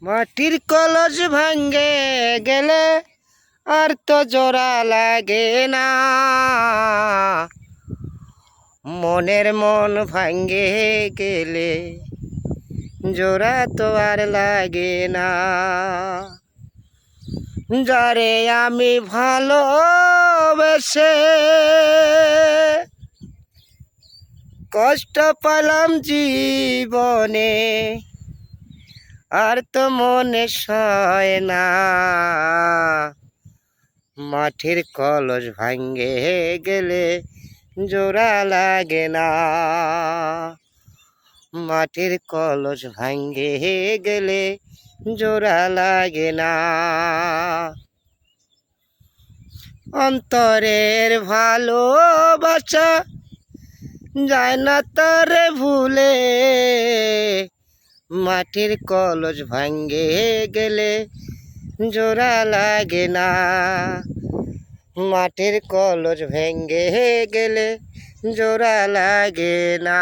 মাটির কলস ভাঙ্গে গেলে আর তো জোড়া লাগে না, মনের মন ভাঙ্গে গেলে জোড়া তো আর লাগে না। যারে আমি ভালোবেসে কষ্ট পেলাম জীবনে, আর তো মনে সয় না। মাটির কলস ভাঙ্গে গেলে জোড়া লাগে না, মাটির কলস ভাঙ্গে গেলে জোড়া লাগে না। অন্তরের ভালোবাসা যায় না তারে ভুলে, মাটির কলস ভাঙ্গে গেলে জোড়া লাগে না, মাটির কলস ভেঙ্গে গেলে জোড়া লাগে না।